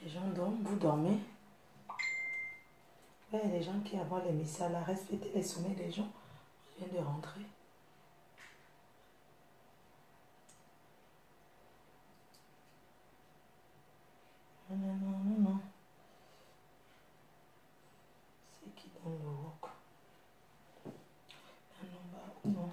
Les gens dorment, vous dormez. Ouais, les gens qui avant les messages là, respectez les sommeils des gens. Je viens de rentrer. Non, non, non, non, non. C'est qui dans le rock? Non, non, bah, non.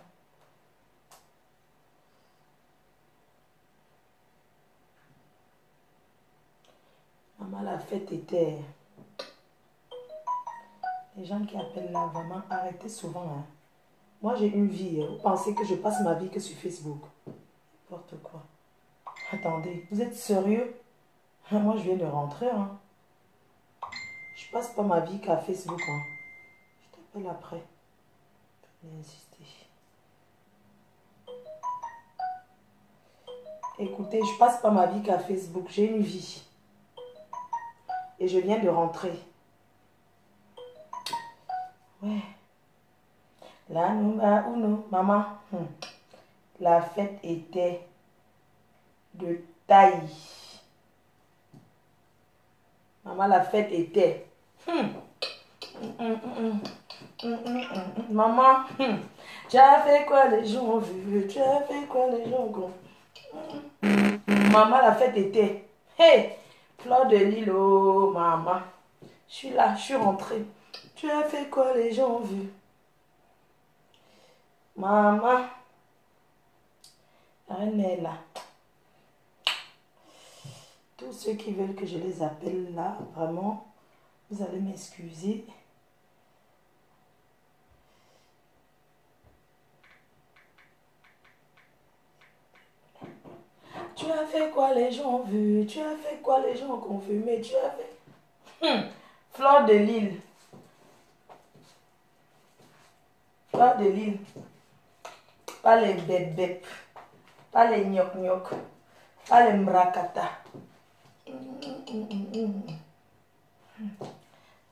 Maman, la fête était... Les gens qui appellent là, vraiment, arrêtez souvent. Hein. Moi, j'ai une vie. Vous pensez que je passe ma vie que sur Facebook? N'importe quoi. Attendez, vous êtes sérieux? Moi, je viens de rentrer. Hein. Je passe pas ma vie qu'à Facebook. Hein. Je t'appelle après. Je vais insister. Écoutez, je passe pas ma vie qu'à Facebook. J'ai une vie. Et je viens de rentrer. Ouais. Là, nous, maman. La fête était de taille. Maman, la fête était. Maman, tu as fait quoi les gens ont vu? Tu as fait quoi les gens ont... Maman, la fête était. Hey, Fleur de Lille, oh maman. Je suis là, je suis rentrée. Tu as fait quoi les gens ont vu? Maman, la reine est là. Tous ceux qui veulent que je les appelle là, vraiment, vous allez m'excuser. Tu as fait quoi les gens ont vu? Tu as fait quoi les gens ont confirmé? Tu as fait... Fleur de Lille. Fleur de Lille. Pas les bébés. Pas les gnoc-gnoc. Pas les mrakata. Je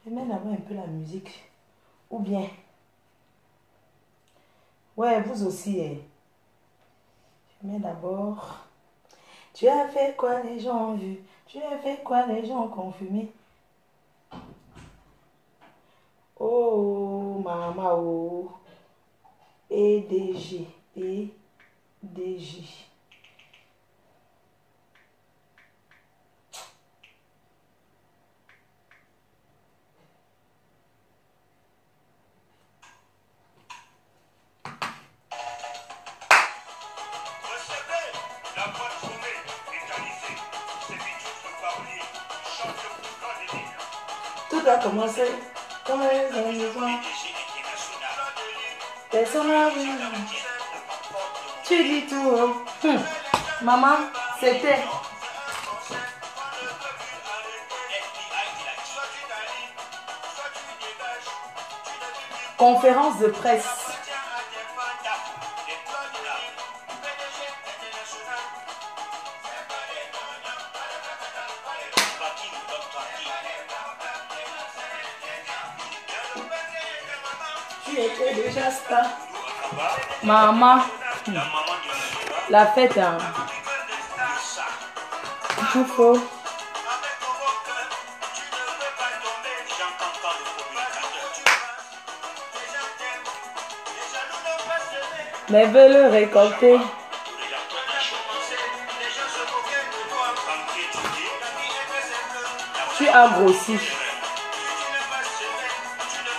vais mettre d'abord un peu la musique. Ou bien... Ouais, vous aussi. Je mets d'abord... Tu as fait quoi les gens ont vu? Tu as fait quoi les gens ont confirmé? Oh, maman, oh. PDG. PDG. Tout a commencé quand les enfants. Personne n'a vu. Tu dis tout haut. Maman, c'était. Conférence de presse. Tu étais déjà star. Maman. La fête. Hein. Tout faux. Mais veulent le récolter. Tu as grossi.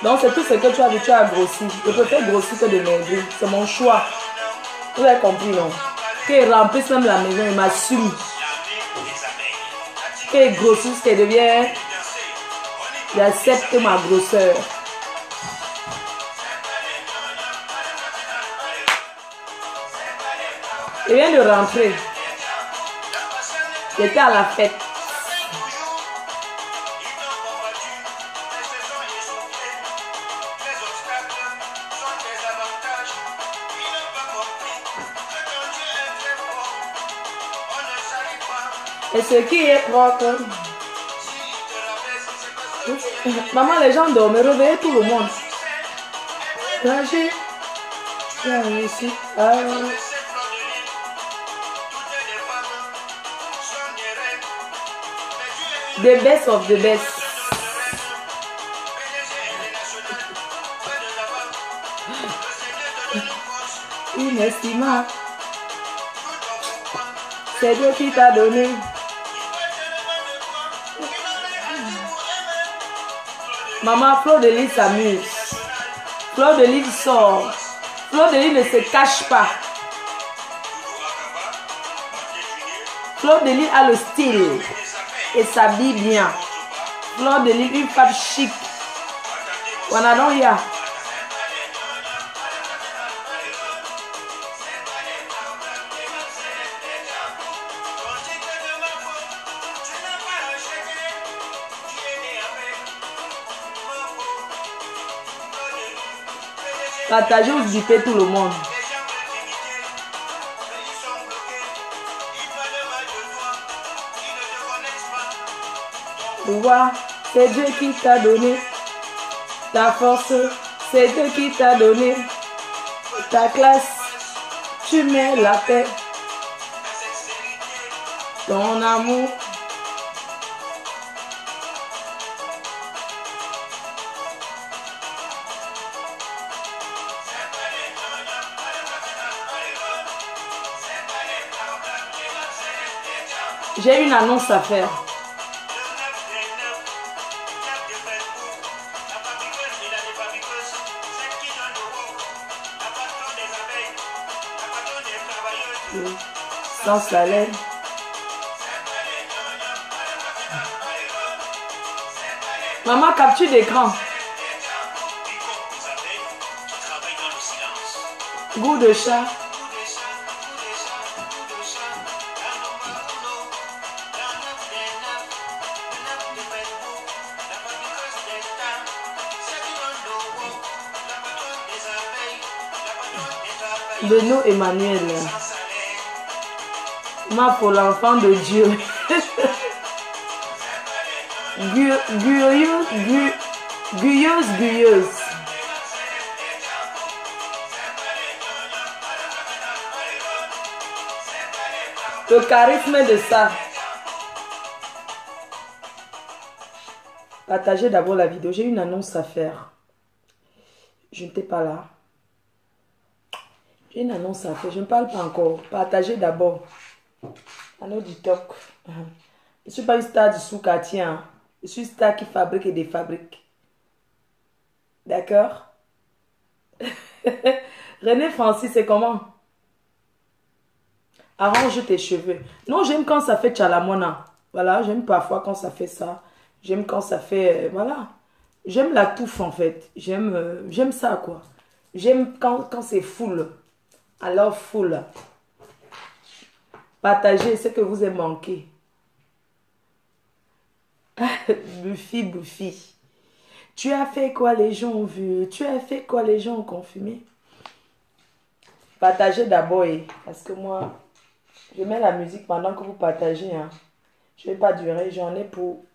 Donc c'est tout ce que tu as vu, tu as grossi. Je préfère grossir que de maigrir. C'est mon choix. Vous avez compris, non? Qu'il remplisse même la maison, il m'assume. Qu'il grossisse, qu'il devient... J'accepte ma grosseur. Je viens de rentrer. J'étais à la fête. Et ce qui est propre. Maman, les gens dorment. Réveillez tout le monde. J'ai réussi. The best of the best. Inestimable. C'est Dieu qui t'a donné. Maman, Fleur de Lys s'amuse. Fleur de Lys sort. Fleur de Lys ne se cache pas. Fleur de Lys a le style et s'habille bien. Fleur de Lys, une femme chic. Wanadoya. Partagez ou dupez tout le monde. Pouvoir, c'est Dieu qui t'a donné. Ta force, c'est Dieu qui t'a donné. Ta classe, tu mets la paix. Ton amour. J'ai une annonce à faire. Sans salaire. Maman, capture d'écran. Goût de chat. Beno Emmanuel. Ma pour l'enfant de Dieu. Guyeuse. Le charisme de ça. Partagez d'abord la vidéo. J'ai une annonce à faire. Je n'étais pas là. J'ai une annonce à faire. Je ne parle pas encore. Partagez d'abord. Anneau du toc. Je ne suis pas une star du sous-quartier. Hein. Je suis une star qui fabrique et défabrique. D'accord? René Francis, c'est comment? Arrange tes cheveux. Non, j'aime quand ça fait chalamona. Voilà, j'aime parfois quand ça fait ça. J'aime quand ça fait... voilà. J'aime la touffe en fait. J'aime ça quoi. J'aime quand c'est full. Alors full. Partagez ce que vous avez manqué. Bouffi. Tu as fait quoi les gens ont vu? Tu as fait quoi les gens ont confirmé? Partagez d'abord. Parce que moi, je mets la musique pendant que vous partagez. Hein. Je ne vais pas durer. J'en ai pour...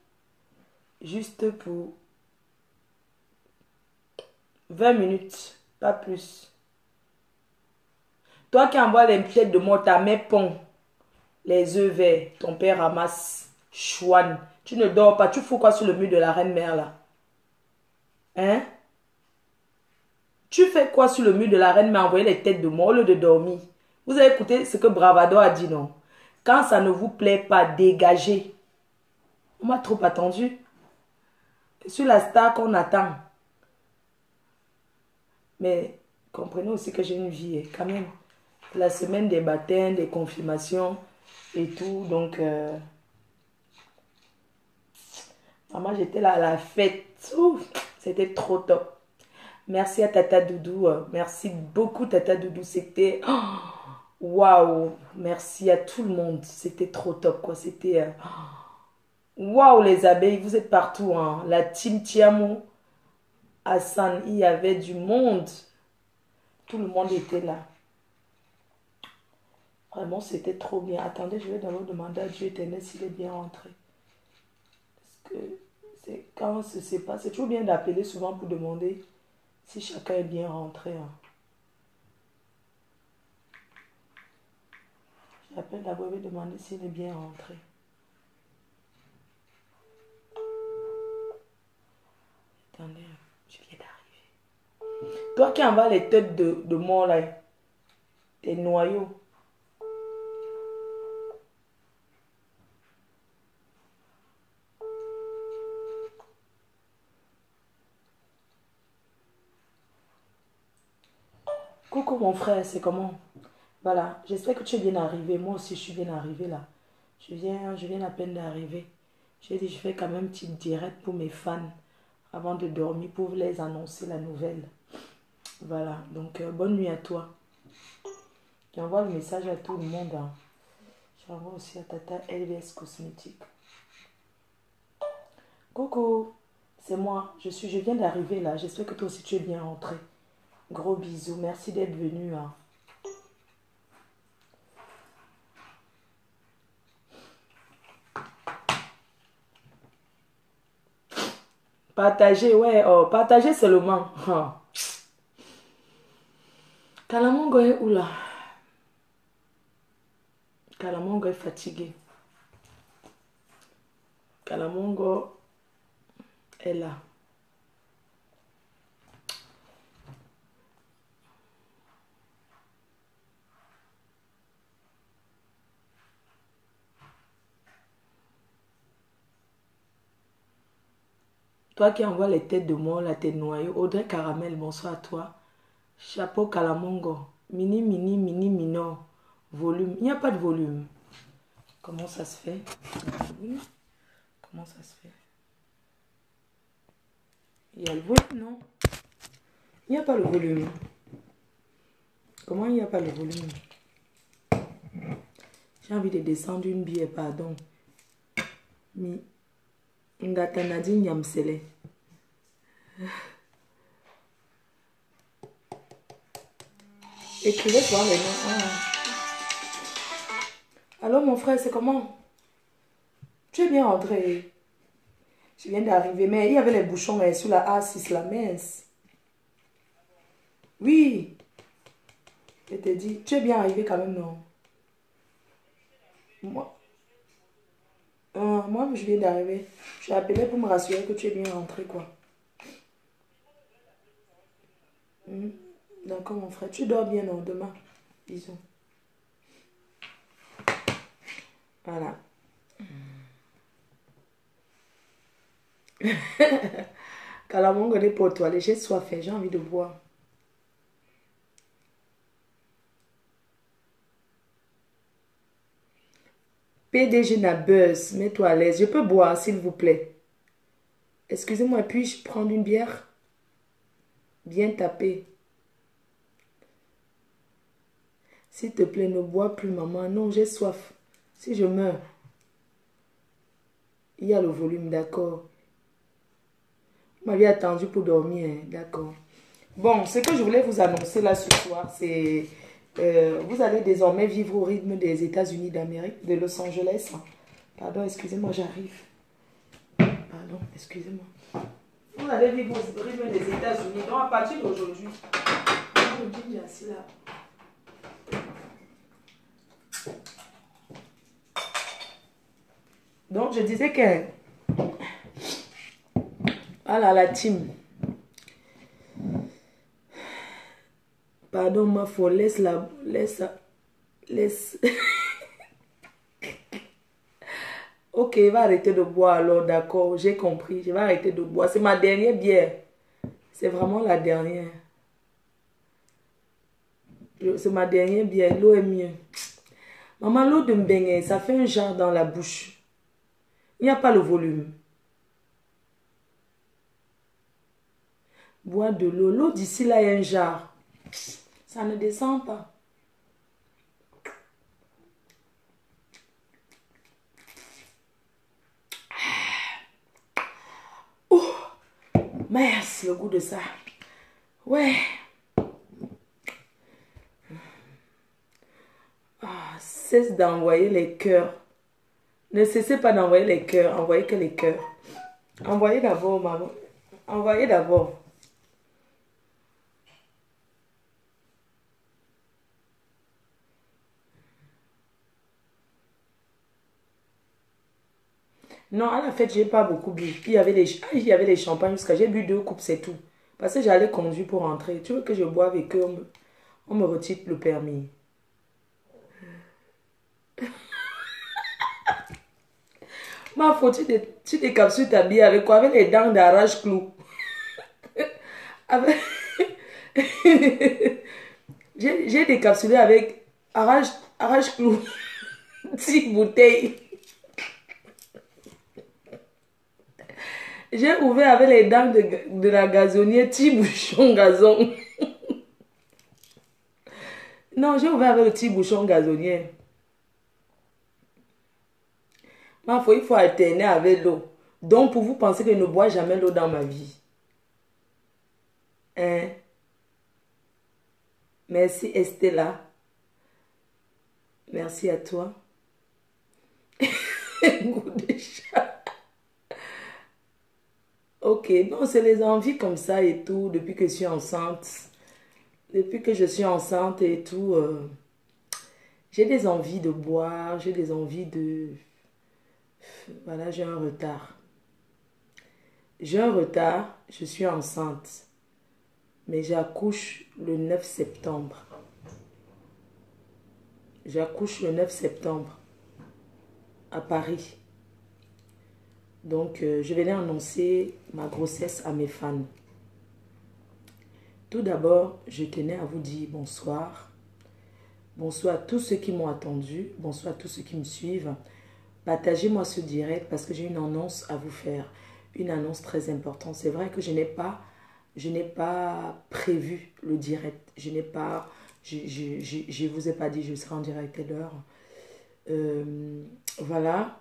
Juste pour... 20 minutes. Pas plus. Toi qui envoies les pièces de mort, ta mère pond les œufs verts. Ton père ramasse chouane. Tu ne dors pas. Tu fous quoi sur le mur de la reine-mère là? Hein? Tu fais quoi sur le mur de la reine-mère? Envoyer les têtes de mort au lieu de dormir. Vous avez écouté ce que Bravado a dit, non? Quand ça ne vous plaît pas, dégagez. On m'a trop attendu. Je suis la star qu'on attend. Mais comprenez aussi que j'ai une vie quand même. La semaine des baptêmes, des confirmations et tout. Donc, maman, j'étais là à la fête. C'était trop top. Merci à Tata Doudou. Merci beaucoup, Tata Doudou. C'était... waouh. Merci à tout le monde. C'était trop top, quoi. C'était... waouh, les abeilles. Vous êtes partout, hein. La team Tiamo, Hassan, il y avait du monde. Tout le monde était là. Vraiment, c'était trop bien. Attendez, je vais d'abord demander à Dieu éternel s'il est bien rentré. Parce que c'est quand on ne sait pas, c'est toujours bien d'appeler souvent pour demander si chacun est bien rentré. Hein. J'appelle d'abord et vais demander s'il est bien rentré. Toi qui envoies les têtes de mort là, tes noyaux. Coucou mon frère, c'est comment? Voilà, j'espère que tu es bien arrivé. Moi aussi, je suis bien arrivé là. Je viens à peine d'arriver. J'ai dit, je fais quand même une petite direct pour mes fans avant de dormir pour les annoncer la nouvelle. Voilà, donc bonne nuit à toi. J'envoie le message à tout le monde. Hein. J'envoie aussi à Tata LVS Cosmétique. Coucou, c'est moi. Je viens d'arriver là. J'espère que toi aussi tu es bien rentré. Gros bisous. Merci d'être venu. Hein. Partagez, ouais. Oh, partagez seulement. Oh. Kalamongo est où là? Kalamongo est fatigué. Kalamongo est là. Toi qui envoies les têtes de mort, là, tes noyaux. Audrey Caramel, bonsoir à toi. Chapeau Kalamongo. Mini, mini, mini, minor. Volume. Il n'y a pas de volume. Comment ça se fait? Oui. Comment ça se fait? Il y a le volume, non? Il n'y a pas le volume. Comment il n'y a pas le volume? J'ai envie de descendre une bière, pardon. Mi. Ngatanadi Nyamsele. Écrivez sur les noms. Ah. Alors mon frère, c'est comment? Tu es bien rentré? Je viens d'arriver, mais il y avait les bouchons sur la A6, la mince. Oui. Je te dis, tu es bien arrivé quand même, non? Moi, je viens d'arriver. Je suis appelé pour me rassurer que tu es bien rentré, quoi. D'accord, mon frère. Tu dors bien, non, demain? Bisous. Voilà. Kalamongo est pour toi. J'ai soif, j'ai envie de boire. PDG Nabuzz, mets-toi à l'aise. Je peux boire, s'il vous plaît. Excusez-moi, puis-je prendre une bière? Bien tapée. S'il te plaît, ne bois plus, maman. Non, j'ai soif. Si je meurs, il y a le volume, d'accord. Vous m'aviez attendu pour dormir, hein? D'accord. Bon, ce que je voulais vous annoncer là ce soir, c'est... vous allez désormais vivre au rythme des États-Unis d'Amérique, de Los Angeles. Pardon, excusez-moi, j'arrive. Pardon, excusez-moi. Vous allez vivre au rythme des États-Unis. Donc, à partir d'aujourd'hui, je dis assis là. Donc, je disais que... Voilà, la team. Pardon, ma folle, laisse. Ok, il va arrêter de boire alors, d'accord, j'ai compris. Je vais arrêter de boire. C'est ma dernière bière. C'est vraiment la dernière. C'est ma dernière bière. L'eau est mieux. Maman, l'eau de Mbenge, ça fait un genre dans la bouche. Il n'y a pas le volume. Bois de l'eau. L'eau d'ici là, il y a un genre. Ça ne descend pas. Oh, merci le goût de ça. Ouais. Cesse d'envoyer les cœurs. Ne cessez pas d'envoyer les cœurs. Envoyez que les cœurs. Envoyez d'abord, maman. Envoyez d'abord. Non, à la fête, j'ai pas beaucoup bu. Il y avait les champagnes jusqu'à j'ai bu 2 coupes, c'est tout. Parce que j'allais conduire pour rentrer. Tu veux que je boive et on me retire le permis. Ma faute, tu décapsules ta bille avec quoi? Avec les dents d'arrache-clou. Avec... J'ai décapsulé avec arrache-clou. 10 bouteilles. J'ai ouvert avec les dents de la gazonnière 10 bouchons gazon. Non, j'ai ouvert avec le petit bouchon gazonnière. Il faut alterner avec l'eau. Donc, pour vous penser que je ne bois jamais l'eau dans ma vie. Hein? Merci Estella. Merci à toi. Goût de chat. Ok, non, c'est les envies comme ça et tout, depuis que je suis enceinte. Depuis que je suis enceinte et tout, j'ai des envies de boire, j'ai des envies de... Voilà, j'ai un retard. J'ai un retard, je suis enceinte. Mais j'accouche le 9 septembre. J'accouche le 9 septembre à Paris. Donc, je venais annoncer ma grossesse à mes fans. Tout d'abord, je tenais à vous dire bonsoir. Bonsoir à tous ceux qui m'ont attendu. Bonsoir à tous ceux qui me suivent. Partagez-moi ce direct parce que j'ai une annonce à vous faire. Une annonce très importante. C'est vrai que je n'ai pas prévu le direct. Je vous ai pas dit je serai en direct à l'heure. Voilà.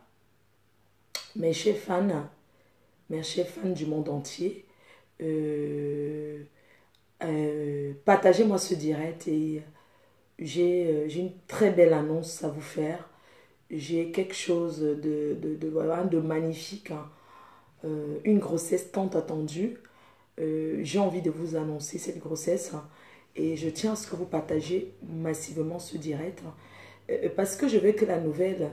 Mes chers fans du monde entier, partagez-moi ce direct et j'ai une très belle annonce à vous faire. J'ai quelque chose de magnifique, hein. Une grossesse tant attendue. J'ai envie de vous annoncer cette grossesse, hein, et je tiens à ce que vous partagez massivement ce direct, hein, parce que je veux que la nouvelle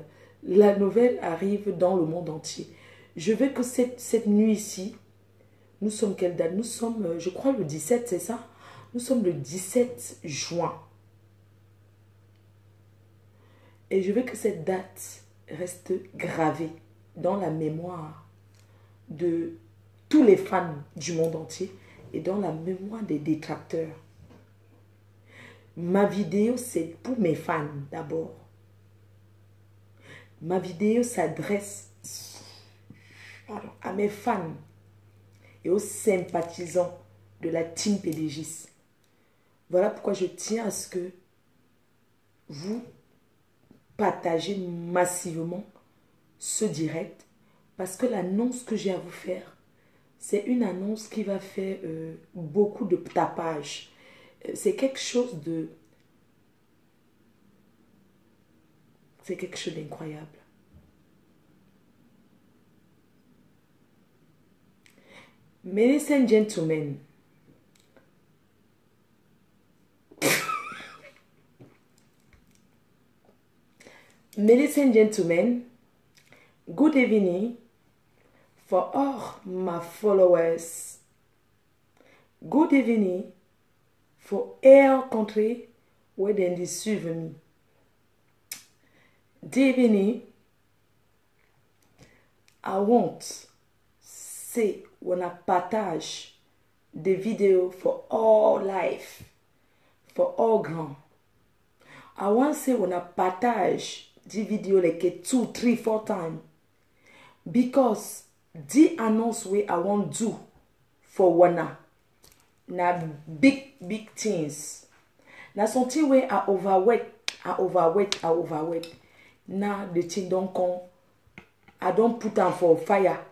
arrive dans le monde entier. Je veux que cette nuit-ci, nous sommes quelle date? Nous sommes, je crois, le 17, c'est ça? Nous sommes le 17 juin. Et je veux que cette date reste gravée dans la mémoire de tous les fans du monde entier et dans la mémoire des détracteurs. Ma vidéo, c'est pour mes fans d'abord. Ma vidéo s'adresse à mes fans et aux sympathisants de la team PDGIS. Voilà pourquoi je tiens à ce que vous partagez massivement ce direct, parce que l'annonce que j'ai à vous faire, c'est une annonce qui va faire beaucoup de tapage. C'est quelque chose de... C'est quelque chose d'incroyable. Ladies and gentlemen, ladies and gentlemen, good evening for all my followers. Good evening for all country where they suivent me. Good evening. I want say when I partage the video for all life, for all grand. I want say when I partage the video like 2, 3, 4 times, because the announcement way I want do for one na big things. Na something way I overweight. Now the thing don't come. I don't put them for fire.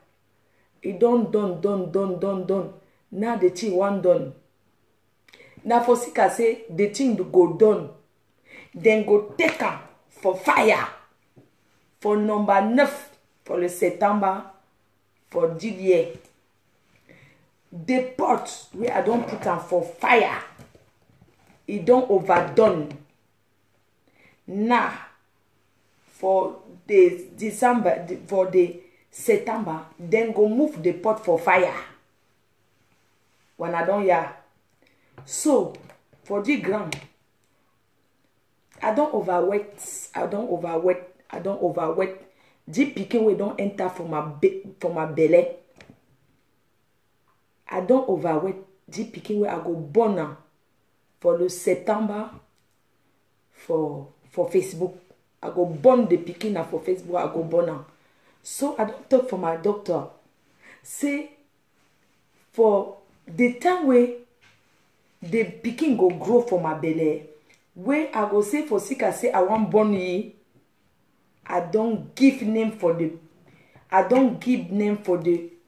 It don't done. Now the thing one done. Now for sick I say the thing go done. Then go take them for fire. For number 9 for le September for this year. The pot where I don't put them for fire. It don't overdone. Now for the December, for the September, then go move the pot for fire. when I don't ya. So for the gram, I don't overweight. I don't overweight. The pikin we don't enter for my belly. I don't overweight. The pikin we I go born now for the September for Facebook. I go born the pikin now for Facebook. I go born now. So I don't talk for my doctor. Say for the time where the pikin go grow for my belly, where I go say for sick I say I want born ye. I don't give name for the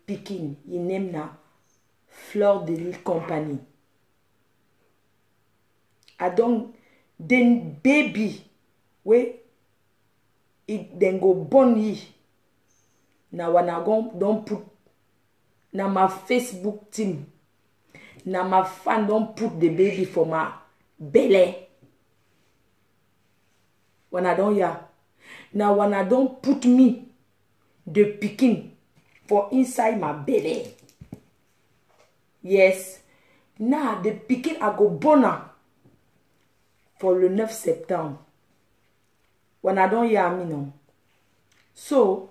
pikin. He name now Fleur de Lys Company. I don't then baby where it then go born ye. Now when I go don't put now my Facebook team. Now my fan don't put the baby for my belly. When I don't ya. Now when I don't put me the pikin for inside my belly. Yes. Now the pikin I go born for le 9 septembre. When I don't ya me no. So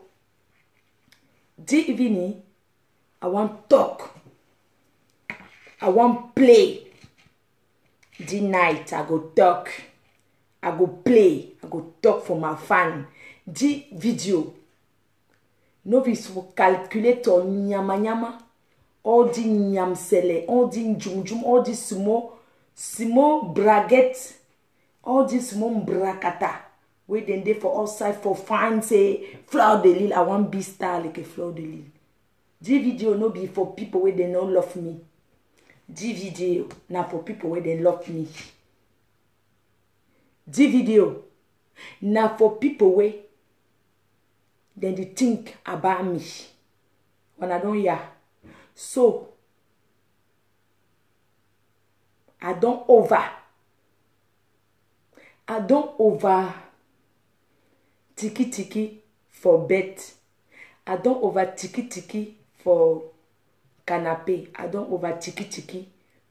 this evening I want talk. I want play. The night I go talk. I go play. I go talk for my fan. The video. No vis for calculate on nyama. All the nyamsele. All the njum. All the small braget. All the small brakata. We then dey for outside for fine say Fleur de Lys. I want be star like a Fleur de Lys. The video no be for people where they no love me. The video na for people where they love me. The video na for people where then they think about me. When I don't hear. So I don't over tiki for bed. I don't over tiki for canapé. I don't over tiki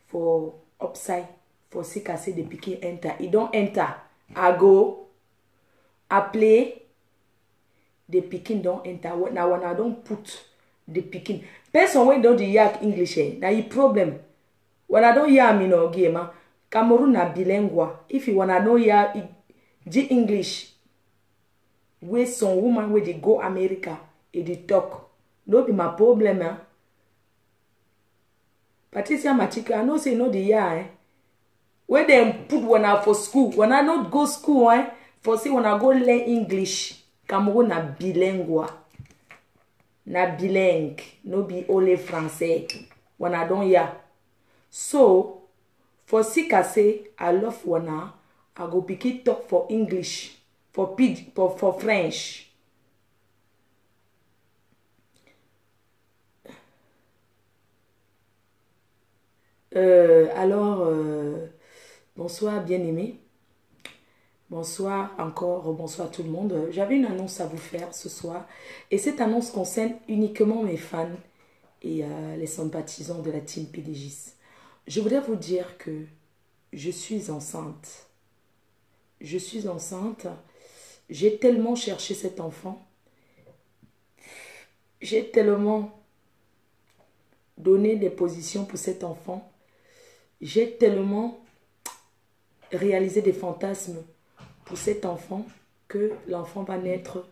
for upside. For sick I say the pikin enter. It don't enter. I go. I play. The pikin don't enter. Now when I don't put the pikin. Person when don't hear English now you problem. When I don't hear me no game. Cameroon na bilingual. If you wanna know hear the English. Where some woman where they go America. They talk. No be my problem, eh? Patricia Machika, I know say no the year, eh? Where them put when I for school. When I not go school, eh? For say when I go learn English. Cameroon na bilingual. Na bilingue. No be only français. When I don't hear. So, for sick I say, I love when I go pick it talk for English. For French. Bonsoir bien-aimés. Bonsoir encore, bonsoir tout le monde. J'avais une annonce à vous faire ce soir. Et cette annonce concerne uniquement mes fans et les sympathisants de la team PDGIS. Je voudrais vous dire que je suis enceinte. Je suis enceinte. J'ai tellement cherché cet enfant. J'ai tellement donné des positions pour cet enfant. J'ai tellement réalisé des fantasmes pour cet enfant que l'enfant va naître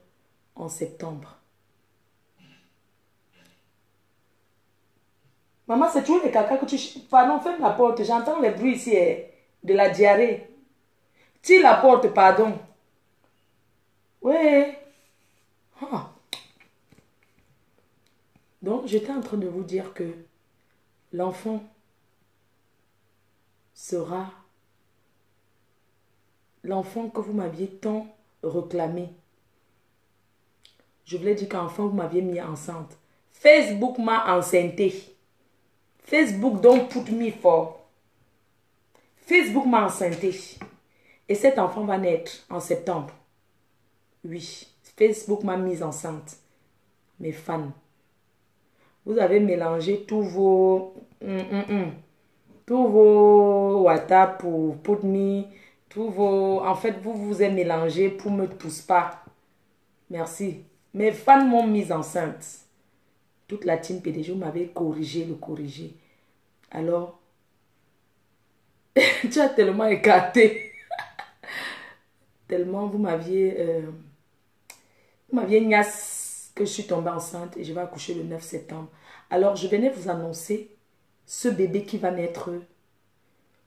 en septembre. Maman, c'est toujours le caca que tu... Pardon, ferme la porte. J'entends le bruit ici de la diarrhée. Tire la porte, pardon. Oui. Ah. Donc, j'étais en train de vous dire que l'enfant sera l'enfant que vous m'aviez tant réclamé. Je voulais dire qu'enfant, vous m'aviez mis enceinte. Facebook m'a enceinté. Facebook don't put me for. Facebook m'a enceinté. Et cet enfant va naître en septembre. Oui, Facebook m'a mise enceinte. Mes fans. Vous avez mélangé tous vos WhatsApp pour put me, tous vos... En fait, vous vous êtes mélangé pour me pousse pas. Merci. Mes fans m'ont mise enceinte. Toute la team PDG, vous m'avez corrigé. Alors, tu as tellement écarté. Tellement vous m'aviez niasse que je suis tombée enceinte et je vais accoucher le 9 septembre. Alors, je venais vous annoncer ce bébé qui va naître,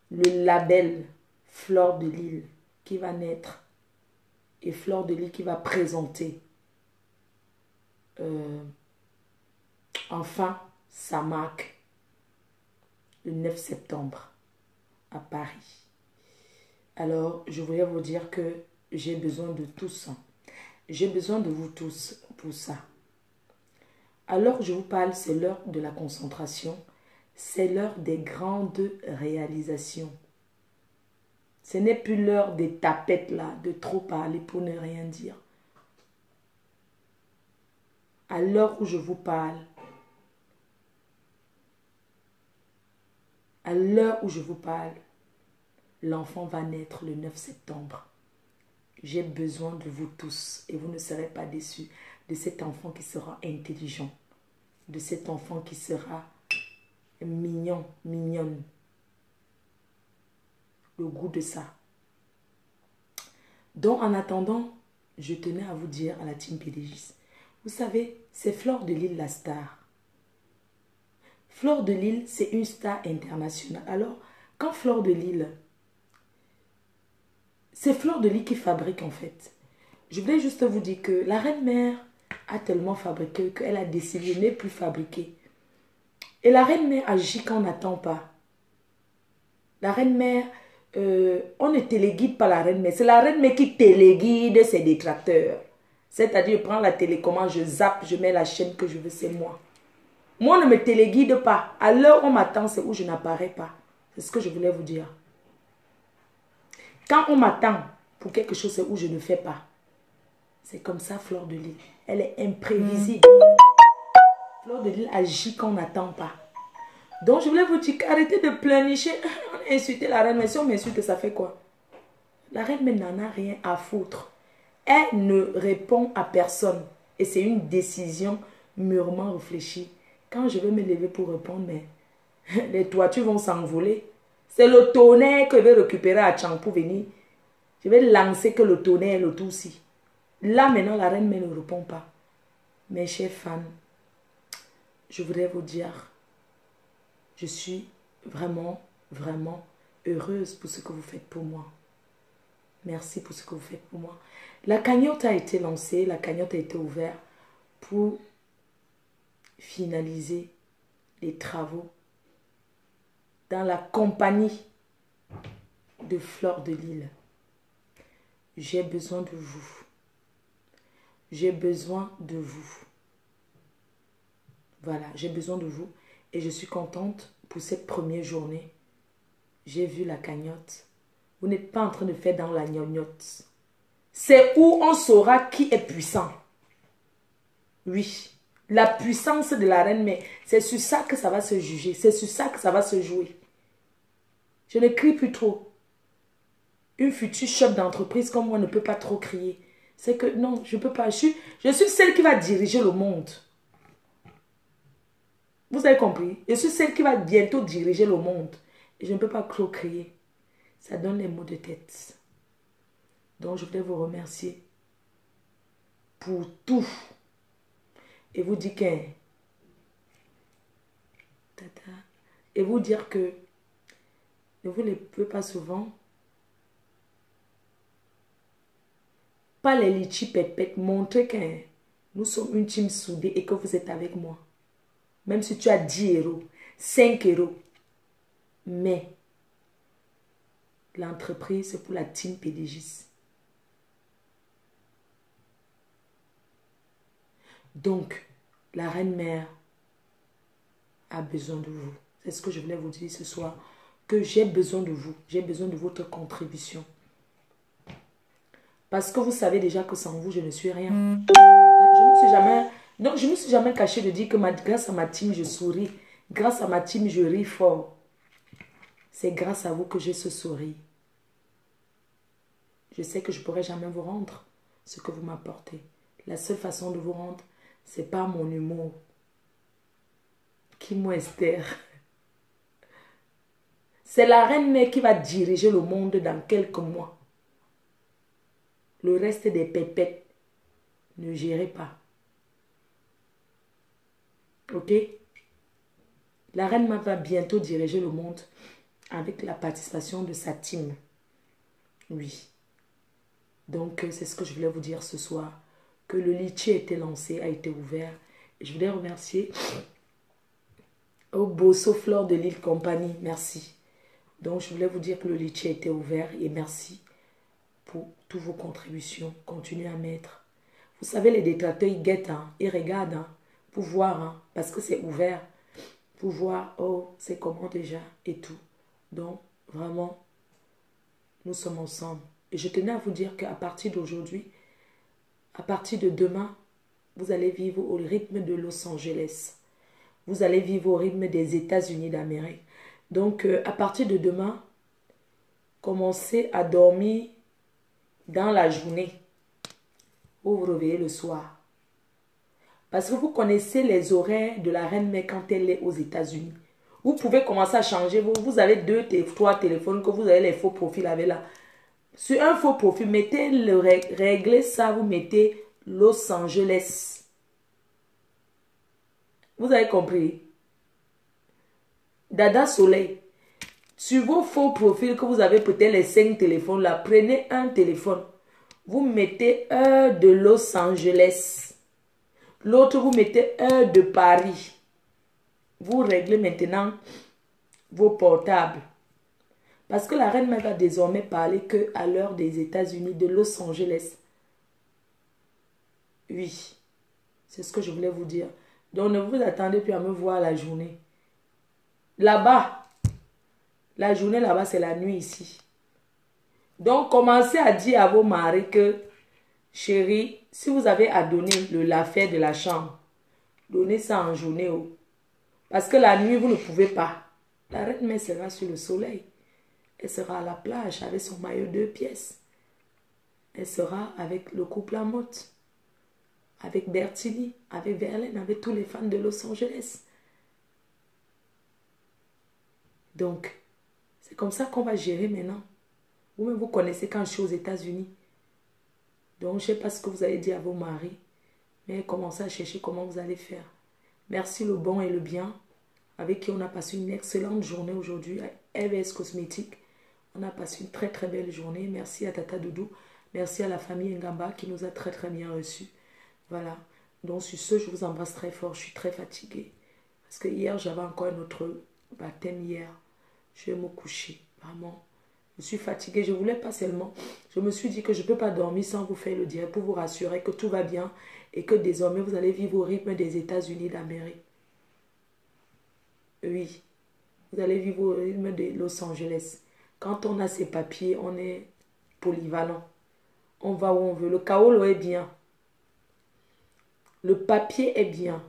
le label Fleur de Lille qui va naître et Fleur de Lille qui va présenter enfin sa marque le 9 septembre à Paris. Alors, je voulais vous dire que j'ai besoin de tous. J'ai besoin de vous tous pour ça. Alors, je vous parle, c'est l'heure de la concentration. C'est l'heure des grandes réalisations. Ce n'est plus l'heure des tapettes là, de trop parler pour ne rien dire. À l'heure où je vous parle, l'enfant va naître le 9 septembre. J'ai besoin de vous tous et vous ne serez pas déçus de cet enfant qui sera intelligent, de cet enfant qui sera mignon, mignonne. Le goût de ça. Donc, en attendant, je tenais à vous dire à la team PDG, vous savez, c'est Fleur de Lille la star. Fleur de Lille, c'est une star internationale. Alors, quand Fleur de Lille, c'est Fleur de Lille qui fabrique en fait. Je voulais juste vous dire que la reine-mère a tellement fabriqué qu'elle a décidé de ne plus fabriquer. Et la reine-mère agit quand on n'attend pas. La reine-mère, on ne téléguide pas la reine-mère. C'est la reine-mère qui téléguide ses détracteurs. C'est-à-dire, je prends la télécommande, je zappe, je mets la chaîne que je veux, c'est moi. Moi, on ne me téléguide pas. À l'heure où on m'attend, c'est où je n'apparais pas. C'est ce que je voulais vous dire. Quand on m'attend pour quelque chose, c'est où je ne fais pas. C'est comme ça, Fleur de Lille. Elle est imprévisible. Fleur de Lille agit quand on n'attend pas. Donc, je voulais vous dire qu'arrêtez de pleurnicher. On a insulté la reine, mais si on m'insulte, ça fait quoi? La reine n'en a rien à foutre. Elle ne répond à personne. Et c'est une décision mûrement réfléchie. Quand je vais me lever pour répondre, mais les toitures vont s'envoler. C'est le tonnerre que je vais récupérer à Tchang pour venir. Je vais lancer que le tonnerre, le tout aussi. Là, maintenant, la reine ne répond pas. Mes chers fans, je voudrais vous dire, je suis vraiment, vraiment heureuse pour ce que vous faites pour moi. Merci pour ce que vous faites pour moi. La cagnotte a été lancée, la cagnotte a été ouverte pour finaliser les travaux dans la compagnie de Fleur de Lille. J'ai besoin de vous. J'ai besoin de vous. Voilà, j'ai besoin de vous. Et je suis contente pour cette première journée. J'ai vu la cagnotte. Vous n'êtes pas en train de faire dans la gnognotte. C'est où on saura qui est puissant. Oui, la puissance de la reine, mais c'est sur ça que ça va se juger. C'est sur ça que ça va se jouer. Je ne crie plus trop. Une future chef d'entreprise comme moi ne peut pas trop crier. C'est que non, je ne peux pas. Je suis celle qui va diriger le monde. Vous avez compris? Je suis celle qui va bientôt diriger le monde. Et je ne peux pas trop crier. Ça donne les mots de tête. Donc je voulais vous remercier pour tout. Et vous dire que... Et vous dire que ne vous les pouvez pas souvent. Pas les litchis pépettes. Montrez que nous sommes une team soudée et que vous êtes avec moi. Même si tu as 10 euros, 5 euros. Mais l'entreprise, c'est pour la team PDG. Donc, la reine-mère a besoin de vous. C'est ce que je voulais vous dire ce soir. Que j'ai besoin de vous. J'ai besoin de votre contribution. Parce que vous savez déjà que sans vous, je ne suis rien. Je ne me suis jamais Donc, je ne me suis jamais cachée de dire que grâce à ma team, je souris. Grâce à ma team, je ris fort. C'est grâce à vous que j'ai ce sourire. Je sais que je ne pourrai jamais vous rendre ce que vous m'apportez. La seule façon de vous rendre, c'est par mon humour. Kim Esther. C'est la reine mère qui va diriger le monde dans quelques mois. Le reste des pépettes, ne gérez pas. Ok? La reine mère va bientôt diriger le monde avec la participation de sa team. Oui. Donc, c'est ce que je voulais vous dire ce soir. Que le litchi a été lancé, a été ouvert. Et je voulais remercier au Bosso Fleur de l'île Compagnie. Merci. Donc, je voulais vous dire que le litchi a été ouvert et merci pour toutes vos contributions. Continuez à mettre. Vous savez, les détracteurs, ils guettent, hein, ils regardent hein, pour voir, hein, parce que c'est ouvert. Pour voir, oh, c'est comment déjà et tout. Donc, vraiment, nous sommes ensemble. Et je tenais à vous dire qu'à partir d'aujourd'hui, à partir de demain, vous allez vivre au rythme de Los Angeles. Vous allez vivre au rythme des États-Unis d'Amérique. Donc, à partir de demain, commencez à dormir dans la journée. Vous vous réveillez le soir. Parce que vous connaissez les horaires de la reine mère quand elle est aux États-Unis. Vous pouvez commencer à changer. Vous avez 2, 3 téléphones que vous avez les faux profils avec là. Sur un faux profil, mettez le réglez ça, vous mettez Los Angeles. Vous avez compris? Dada Soleil. Sur vos faux profils que vous avez peut-être les 5 téléphones là, prenez un téléphone. Vous mettez heure de Los Angeles. L'autre, vous mettez heure de Paris. Vous réglez maintenant vos portables. Parce que la reine mère va désormais parler qu'à l'heure des États-Unis, de Los Angeles. Oui, c'est ce que je voulais vous dire. Donc ne vous attendez plus à me voir la journée. Là-bas, la journée là-bas, c'est la nuit ici. Donc commencez à dire à vos maris que, chérie, si vous avez à donner l'affaire de la chambre, donnez ça en journée. Parce que la nuit, vous ne pouvez pas. La reine mère sera sur le soleil. Elle sera à la plage avec son maillot 2 pièces. Elle sera avec le couple Lamotte, avec Bertini, avec Verlaine, avec tous les fans de Los Angeles. Donc, c'est comme ça qu'on va gérer maintenant. Vous-même, vous connaissez quand je suis aux États-Unis. Donc, je ne sais pas ce que vous allez dire à vos maris, mais commencez à chercher comment vous allez faire. Merci le bon et le bien, avec qui on a passé une excellente journée aujourd'hui à LVS Cosmétiques. On a passé une très très belle journée. Merci à Tata Doudou. Merci à la famille Ngamba qui nous a très très bien reçus. Voilà. Donc sur ce, je vous embrasse très fort. Je suis très fatiguée. Parce que hier, j'avais encore un autre baptême hier. Je vais me coucher. Vraiment. Je suis fatiguée. Je ne voulais pas seulement. Je me suis dit que je ne peux pas dormir sans vous faire le direct pour vous rassurer que tout va bien et que désormais vous allez vivre au rythme des États-Unis d'Amérique. Oui. Vous allez vivre au rythme de Los Angeles. Quand on a ses papiers, on est polyvalent. On va où on veut. Le kaolo est bien. Le papier est bien.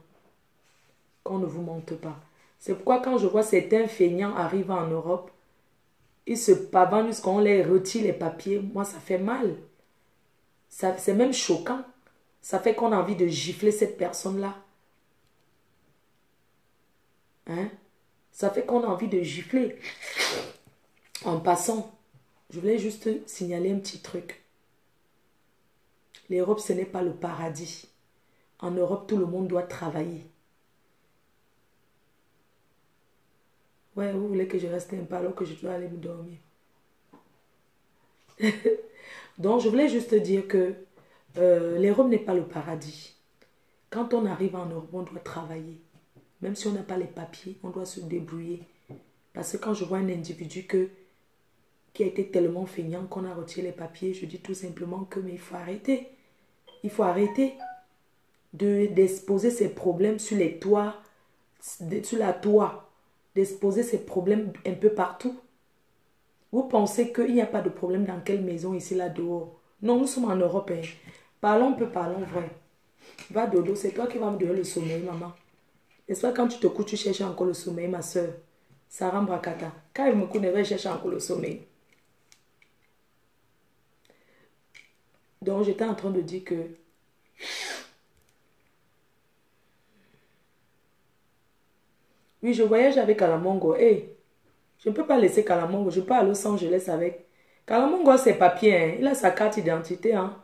Qu'on ne vous mente pas. C'est pourquoi quand je vois certains feignants arriver en Europe, ils se pavanent jusqu'à on les retire les papiers. Moi, ça fait mal. C'est même choquant. Ça fait qu'on a envie de gifler cette personne-là. Hein? Ça fait qu'on a envie de gifler. En passant, je voulais juste signaler un petit truc. L'Europe, ce n'est pas le paradis. En Europe, tout le monde doit travailler. Ouais, vous voulez que je reste un peu alors que je dois aller me dormir. Donc, je voulais juste dire que l'Europe n'est pas le paradis. Quand on arrive en Europe, on doit travailler. Même si on n'a pas les papiers, on doit se débrouiller. Parce que quand je vois un individu qui a été tellement feignant qu'on a retiré les papiers, je dis tout simplement que mais il faut arrêter. Il faut arrêter d'exposer ses problèmes sur les toits, sur la toit, d'exposer ses problèmes un peu partout. Vous pensez qu'il n'y a pas de problème dans quelle maison ici, là, dehors? Non, nous sommes en Europe. Hein. Parlons peu, parlons vrai. Va dodo, c'est toi qui vas me donner le sommeil, maman. N'est-ce pas quand tu te couches, tu cherches encore le sommeil, ma soeur. Sarah Mbrakata. Quand il me connaît, je cherche encore le sommeil. Donc, j'étais en train de dire que oui, je voyage avec Kalamongo. Hey, je ne peux pas laisser Kalamongo. Je peux aller à Los Angeles avec. Kalamongo a ses papiers. Hein. Il a sa carte d'identité. Hein.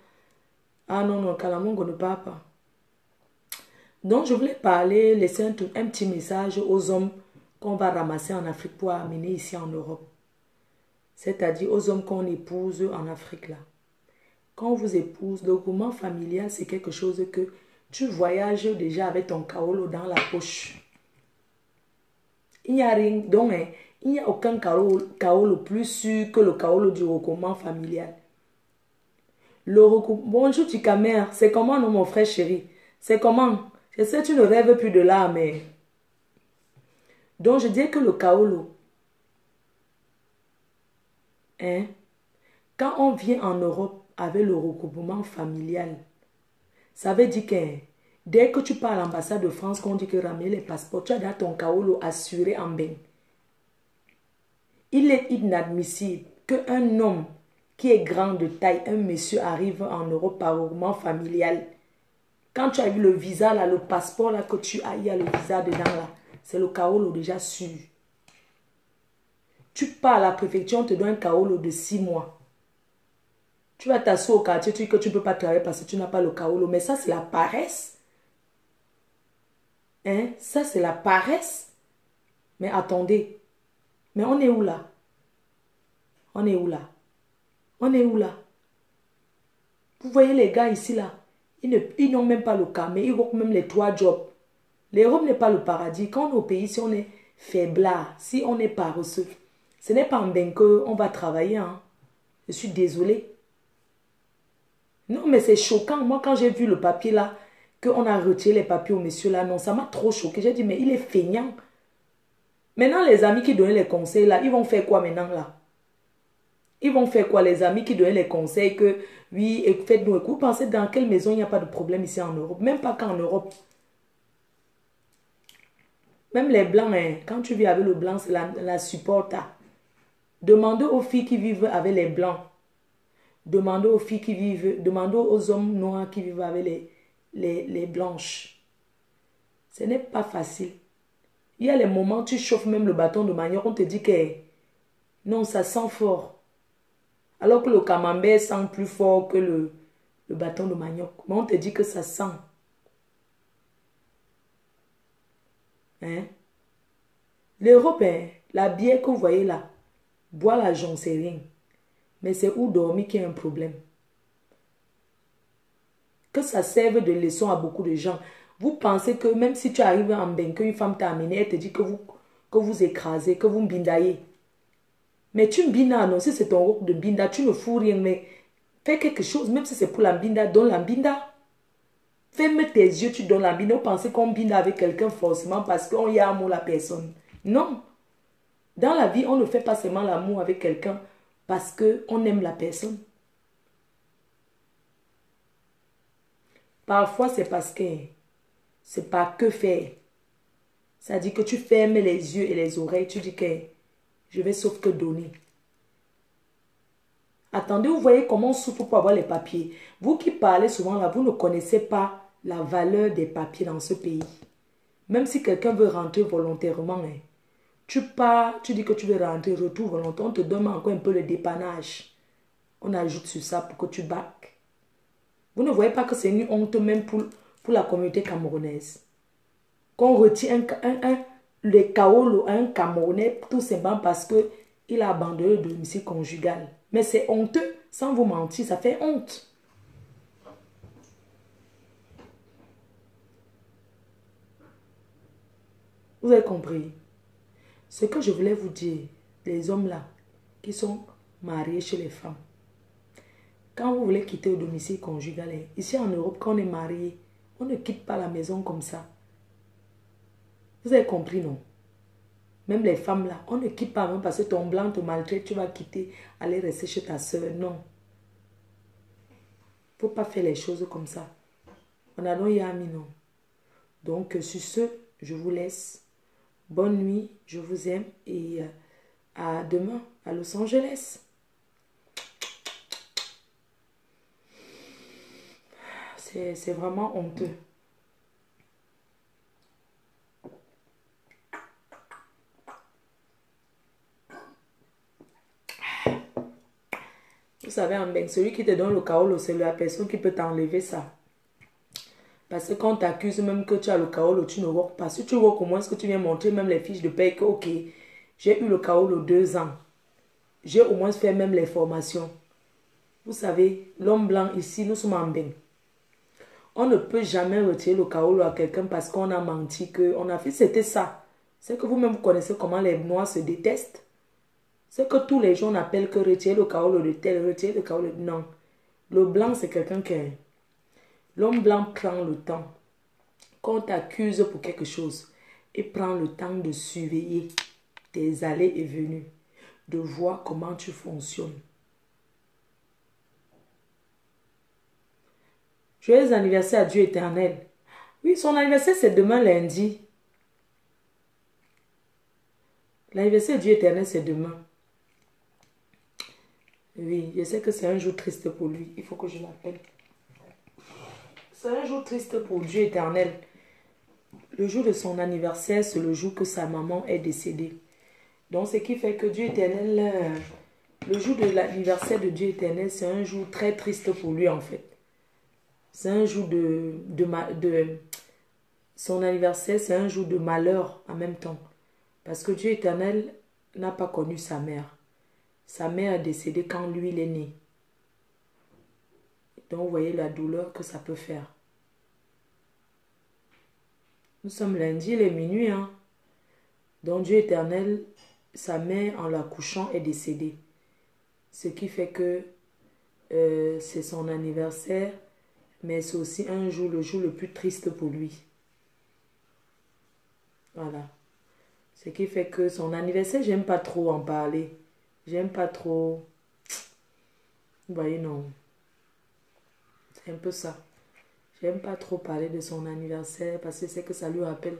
Ah non, non, Kalamongo ne part pas. Donc, je voulais parler, laisser un petit message aux hommes qu'on va ramasser en Afrique pour amener ici en Europe. C'est-à-dire aux hommes qu'on épouse en Afrique là. Quand on vous épouse, le groupement familial, c'est quelque chose que tu voyages déjà avec ton kaolo dans la poche. Il n'y a rien, donc hein, il n'y a aucun kaolo plus sûr que le kaolo du regroupement familial. Le regroupement, bonjour Tikamer, c'est comment non mon frère chéri? C'est comment? Je sais tu ne rêves plus de là, mais... Donc je dis que le kaolo, hein, quand on vient en Europe avec le regroupement familial, ça veut dire que dès que tu pars à l'ambassade de France, qu'on dit que ramener les passeports, tu as déjà ton kaolo assuré en bain. Il est inadmissible qu'un homme qui est grand de taille, un monsieur arrive en Europe par regroupement familial. Quand tu as vu le visa, là, le passeport là, que tu as, il y a le visa dedans là, c'est le kaolo déjà sûr. Tu pars à la préfecture, on te donne un kaolo de 6 mois. Tu vas t'asseoir au quartier, tu dis que tu ne peux pas travailler parce que tu n'as pas le kaolo. Mais ça, c'est la paresse. Hein? Ça, c'est la paresse. Mais attendez. Mais on est où là? On est où là? On est où là? Vous voyez les gars ici là? Ils n'ont même pas le cas, mais ils ont même les 3 jobs. L'Europe n'est pas le paradis. Quand on est au pays, si on est faiblard, si on est paresseux, ce n'est pas en bain qu'on va travailler. Hein? Je suis désolée. Non, mais c'est choquant. Moi, quand j'ai vu le papier là, qu'on a retiré les papiers au monsieur là, non, ça m'a trop choqué. J'ai dit, mais il est feignant. Maintenant, les amis qui donnaient les conseils là, ils vont faire quoi maintenant là? Ils vont faire quoi les amis qui donnaient les conseils que, oui, faites-nous écoute. Vous pensez dans quelle maison il n'y a pas de problème ici en Europe? Même pas qu'en Europe. Même les blancs, hein, quand tu vis avec le blanc, c'est la supporta. Demandez aux filles qui vivent avec les blancs. Demandez aux filles qui vivent, demandez aux hommes noirs qui vivent avec les blanches. Ce n'est pas facile. Il y a les moments où tu chauffes même le bâton de manioc, on te dit que non, ça sent fort. Alors que le camembert sent plus fort que le bâton de manioc. Mais on te dit que ça sent. Hein? L'Europe, hein, la bière que vous voyez là, boire l'argent, c'est rien. Mais c'est où dormir qu'il y a un problème. Que ça serve de leçon à beaucoup de gens. Vous pensez que même si tu arrives en bain, qu'une femme t'a amené, elle te dit que vous écrasez, que vous mbindaillez. Mais tu mbindas, non, si c'est ton rôle de binda, tu ne fous rien, mais fais quelque chose, même si c'est pour la binda, donne la binda. Ferme tes yeux, tu donnes la binda. Vous pensez qu'on binda avec quelqu'un forcément parce qu'on y a amour la personne. Non. Dans la vie, on ne fait pas seulement l'amour avec quelqu'un parce qu'on aime la personne. Parfois, c'est parce que c'est pas que faire. Ça dit que tu fermes les yeux et les oreilles, tu dis que je vais sauf que donner. Attendez, vous voyez comment on souffre pour avoir les papiers. Vous qui parlez souvent là, vous ne connaissez pas la valeur des papiers dans ce pays. Même si quelqu'un veut rentrer volontairement, hein, tu pars, tu dis que tu veux rentrer, retour volontaire, on te donne encore un peu le dépannage. On ajoute sur ça pour que tu bacs. Vous ne voyez pas que c'est une honte même pour la communauté camerounaise. Qu'on retire le kaolo à un Camerounais tout simplement parce qu'il a abandonné le domicile conjugal. Mais c'est honteux, sans vous mentir, ça fait honte. Vous avez compris? Ce que je voulais vous dire, les hommes là, qui sont mariés chez les femmes, quand vous voulez quitter le domicile conjugal, ici en Europe, quand on est marié, on ne quitte pas la maison comme ça. Vous avez compris, non? Même les femmes là, on ne quitte pas même parce que ton blanc te maltraite, tu vas quitter, aller rester chez ta soeur. Non. Il ne faut pas faire les choses comme ça. On a donc yami, non. Donc, sur ce, je vous laisse. Bonne nuit, je vous aime et à demain à Los Angeles. C'est vraiment honteux. Vous savez, celui qui te donne le kaolo, c'est la personne qui peut t'enlever ça. Parce que quand tu accuses même que tu as le kaolo, tu ne work pas. Si tu work, au moins, est-ce que tu viens montrer même les fiches de paie que, ok, j'ai eu le kaolo 2 ans. J'ai au moins fait même les formations. Vous savez, l'homme blanc ici, nous sommes en bain. On ne peut jamais retirer le kaolo à quelqu'un parce qu'on a menti, qu'on a fait. C'était ça. C'est que vous-même, vous connaissez comment les noirs se détestent. C'est que tous les gens n'appellent que retirer le kaolo de tel, retirer le kaolo de... Non. Le blanc, c'est quelqu'un qui est... L'homme blanc prend le temps. Quand on t'accuse pour quelque chose, il prend le temps de surveiller tes allées et venues, de voir comment tu fonctionnes. Joyeux anniversaire à Dieu éternel. Oui, son anniversaire, c'est demain lundi. L'anniversaire de Dieu éternel, c'est demain. Oui, je sais que c'est un jour triste pour lui. Il faut que je l'appelle. C'est un jour triste pour Dieu éternel. Le jour de son anniversaire, c'est le jour que sa maman est décédée. Donc, ce qui fait que Dieu éternel, le jour de l'anniversaire de Dieu éternel, c'est un jour très triste pour lui en fait. C'est un jour son anniversaire, c'est un jour de malheur en même temps. Parce que Dieu éternel n'a pas connu sa mère. Sa mère est décédée quand lui, il est né. Donc, vous voyez la douleur que ça peut faire. Nous sommes lundi, il est minuit. Hein? Donc, Dieu éternel, sa mère, en l'accouchant, est décédée. Ce qui fait que c'est son anniversaire, mais c'est aussi un jour, le jour le plus triste pour lui. Voilà. Ce qui fait que son anniversaire, j'aime pas trop en parler. J'aime pas trop... Vous voyez, non. C'est un peu ça. J'aime pas trop parler de son anniversaire parce que c'est que ça lui rappelle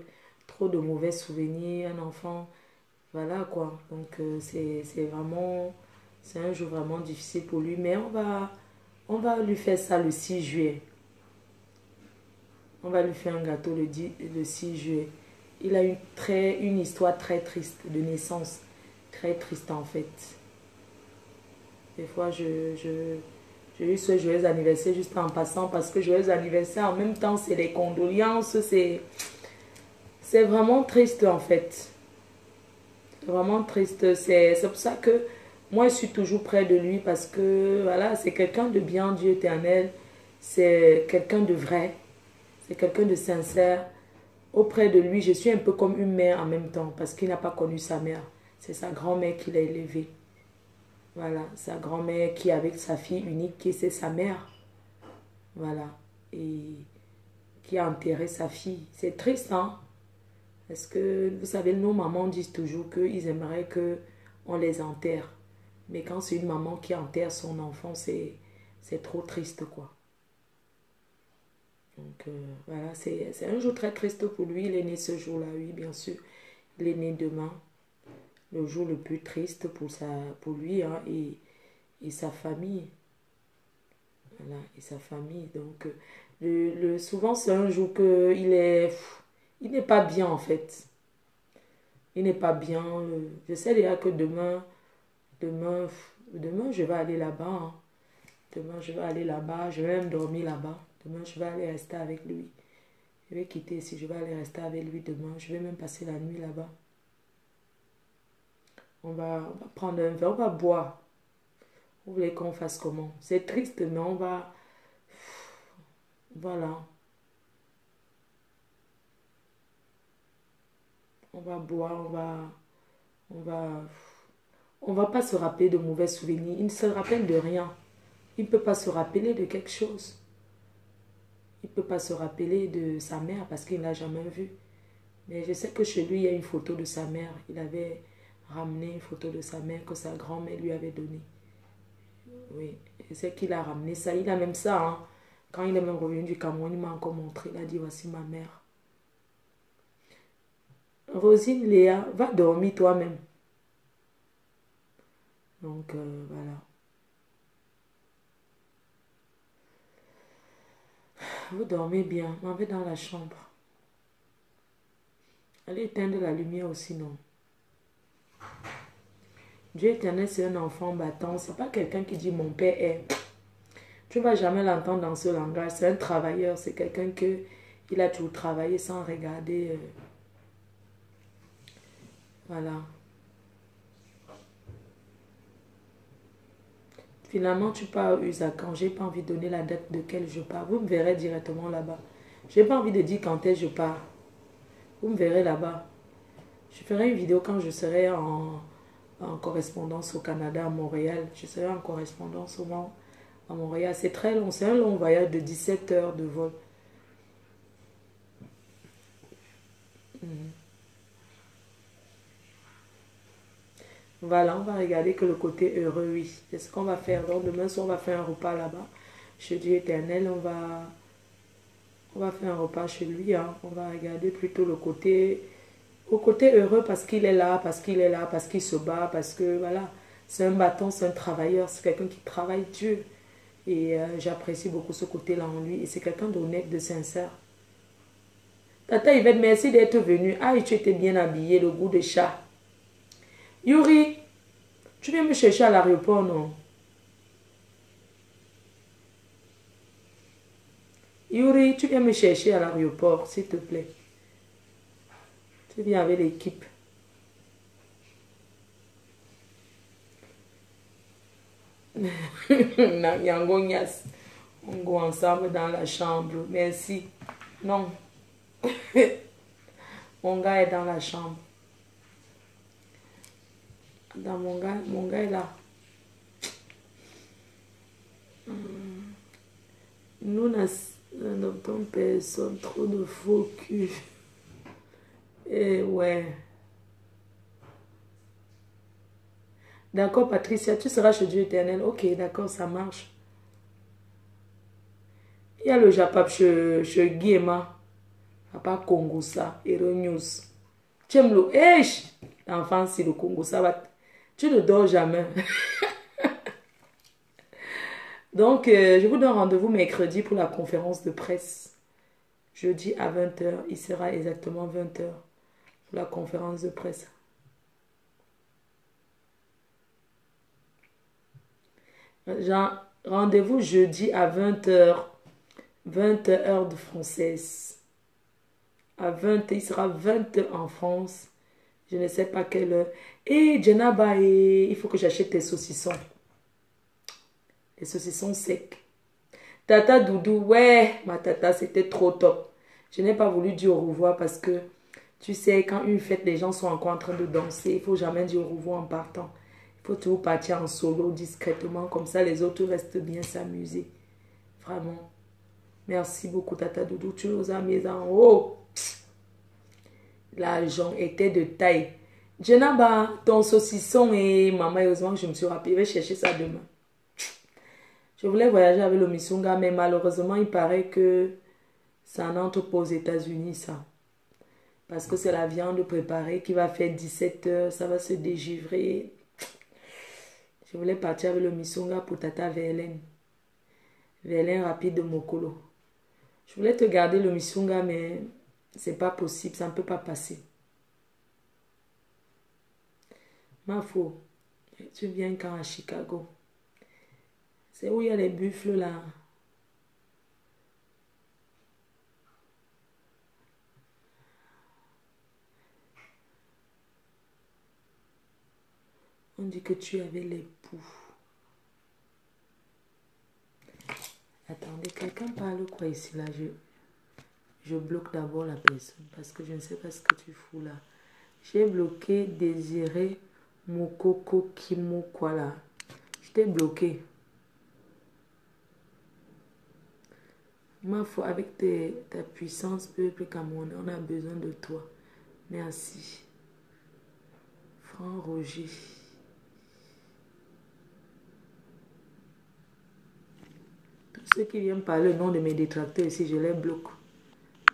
trop de mauvais souvenirs, un enfant. Voilà quoi. Donc c'est vraiment... C'est un jour vraiment difficile pour lui. Mais on va lui faire ça le 6 juillet. On va lui faire un gâteau le 6 juillet. Il a une histoire très triste de naissance. Très triste en fait. Des fois, je lui souhaite joyeux anniversaire juste en passant parce que joyeux anniversaire, en même temps, c'est les condoléances. C'est vraiment triste en fait. C'est vraiment triste. C'est pour ça que moi, je suis toujours près de lui parce que voilà, c'est quelqu'un de bien, Dieu éternel. C'est quelqu'un de vrai. C'est quelqu'un de sincère. Auprès de lui, je suis un peu comme une mère en même temps parce qu'il n'a pas connu sa mère. C'est sa grand-mère qui l'a élevé. Voilà, sa grand-mère qui est avec sa fille unique, qui c'est sa mère. Voilà, et qui a enterré sa fille. C'est triste, hein? Parce que, vous savez, nos mamans disent toujours qu'ils aimeraient qu'on les enterre. Mais quand c'est une maman qui enterre son enfant, c'est trop triste, quoi. Donc, voilà, c'est un jour très triste pour lui. Il est né ce jour-là, oui, bien sûr. Il est né demain. Le jour le plus triste pour lui hein, et sa famille. Voilà, et sa famille. Donc, souvent, c'est un jour qu'il il n'est pas bien, en fait. Il n'est pas bien. Je sais déjà que demain, je vais aller là-bas. Hein. Demain, je vais aller là-bas. Je vais même dormir là-bas. Demain, je vais aller rester avec lui. Je vais quitter ici. Je vais aller rester avec lui demain. Je vais même passer la nuit là-bas. On va prendre un verre, on va boire. Vous voulez qu'on fasse comment? C'est triste, mais on va... Voilà. On va boire, on va pas se rappeler de mauvais souvenirs. Il ne se rappelle de rien. Il ne peut pas se rappeler de quelque chose. Il ne peut pas se rappeler de sa mère parce qu'il ne l'a jamais vue. Mais je sais que chez lui, il y a une photo de sa mère. Il avait ramené une photo de sa mère que sa grand-mère lui avait donnée. Oui, je sais qu'il a ramené ça. Il a même ça, hein. Quand il est même revenu du Cameroun, il m'a encore montré. Il a dit, voici ma mère. Rosine, Léa, va dormir toi-même. Donc, voilà. Vous dormez bien. M'en vais dans la chambre. Allez éteindre la lumière aussi, non? Dieu éternel, c'est un enfant battant. C'est pas quelqu'un qui dit mon père est. Tu ne vas jamais l'entendre dans ce langage. C'est un travailleur. C'est quelqu'un il a toujours travaillé sans regarder. Voilà. Finalement, tu pars Usakan. J'ai pas envie de donner la date de laquelle je pars. Vous me verrez directement là-bas. J'ai pas envie de dire quand est-ce que je pars. Vous me verrez là-bas. Je ferai une vidéo quand je serai en correspondance au Canada, à Montréal. Je serai en correspondance au Mont à Montréal. C'est très long. C'est un long voyage de 17 heures de vol. Voilà, on va regarder que le côté heureux, oui. C'est ce qu'on va faire. Donc demain soir, on va faire un repas là-bas. Chez Dieu éternel, on va faire un repas chez lui. Hein. On va regarder plutôt au côté heureux parce qu'il est là, parce qu'il est là, parce qu'il se bat, parce que voilà, c'est un bâton, c'est un travailleur, c'est quelqu'un qui travaille Dieu. Et j'apprécie beaucoup ce côté-là en lui. Et c'est quelqu'un d'honnête, de sincère. Tata Yvette, merci d'être venu. Ah, et tu étais bien habillé, le goût de chat. Yuri, tu viens me chercher à l'aéroport, non? Yuri, tu viens me chercher à l'aéroport, s'il te plaît. Tu viens avec l'équipe. Yangonias. On go ensemble dans la chambre. Merci. Non. Mon gars est dans la chambre. Mon gars est là. Nous n'adoptons personne, trop de faux cul. Eh ouais. D'accord, Patricia, tu seras chez Dieu éternel. Ok, d'accord, ça marche. Il y a le Japap chez Guéma. Papa Congo ça, Hero News. Tu aimes le. L'enfant, c'est le Congo, ça va. Tu ne dors jamais. Donc, je vous donne rendez-vous mercredi pour la conférence de presse. Jeudi à 20h. Il sera exactement 20h pour la conférence de presse. Rendez-vous jeudi à 20h. 20h heure de française. À 20h, il sera 20h en France. Je ne sais pas quelle heure. Et Djenaba, il faut que j'achète tes saucissons. Les saucissons secs. Tata Doudou, ouais, ma tata, c'était trop top. Je n'ai pas voulu dire au revoir parce que, tu sais, quand une fête, les gens sont encore en train de danser. Il ne faut jamais dire au revoir en partant. Il faut toujours partir en solo, discrètement. Comme ça, les autres restent bien s'amuser. Vraiment. Merci beaucoup, Tata Doudou. Tu nous as mis en haut. L'argent était de taille. Djenaba, ton saucisson et maman, heureusement que je me suis rappelé. Je vais chercher ça demain. Je voulais voyager avec le Missunga, mais malheureusement, il paraît que ça n'entre pas aux États-Unis, ça. Parce que c'est la viande préparée qui va faire 17 heures, ça va se dégivrer. Je voulais partir avec le Missunga pour Tata Verlaine. Verlaine rapide de Mokolo. Je voulais te garder le Missunga, mais c'est pas possible, ça ne peut pas passer. Ma faux, tu viens quand à Chicago? C'est où il y a les buffles là. On dit que tu avais les poux. Attendez, quelqu'un parle quoi ici là? Je bloque d'abord la personne parce que je ne sais pas ce que tu fous là. J'ai bloqué Désiré Mokoko Kimo quoi là. Je t'ai bloqué. Ma foi, avec ta puissance, peuple camerounais, on a besoin de toi. Merci. Franck Roger. Ceux qui viennent parler le nom de mes détracteurs ici, je les bloque.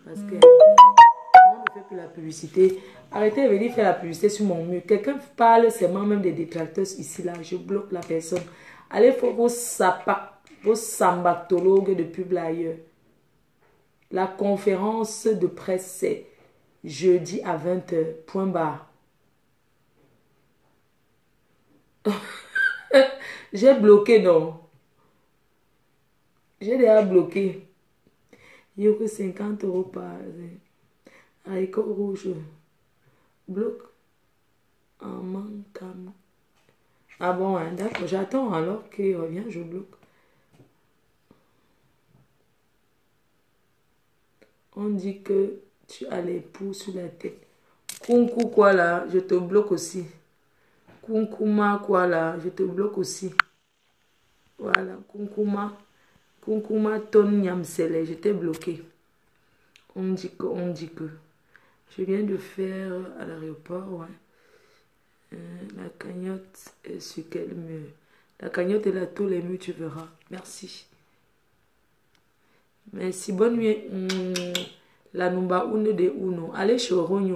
Parce que on ne fait plus la publicité. Arrêtez de venir faire la publicité sur mon mur. Quelqu'un parle seulement même des détracteurs ici, là. Je bloque la personne. Allez faire vos sambatologues de pub là ailleurs. La conférence de presse, c'est jeudi à 20h. Point barre. J'ai bloqué, non. J'ai déjà bloqué. Il y a que 50 € par haricot rouge. Bloc. En manque. Ah bon, hein, d'accord. J'attends alors qu'il revient, je bloque. On dit que tu as les poux sur la tête. Kunku quoi là, je te bloque aussi. Kunkuma quoi là, je te bloque aussi. Voilà, Kunkuma ton nyamsele, je t'ai bloqué. On dit que. Je viens de faire à l'aéroport, ouais. La cagnotte est sur quel mur? La cagnotte est là, tous les murs, tu verras. Merci. Merci, bonne nuit. La numba une de uno. Allez chez Ronyo.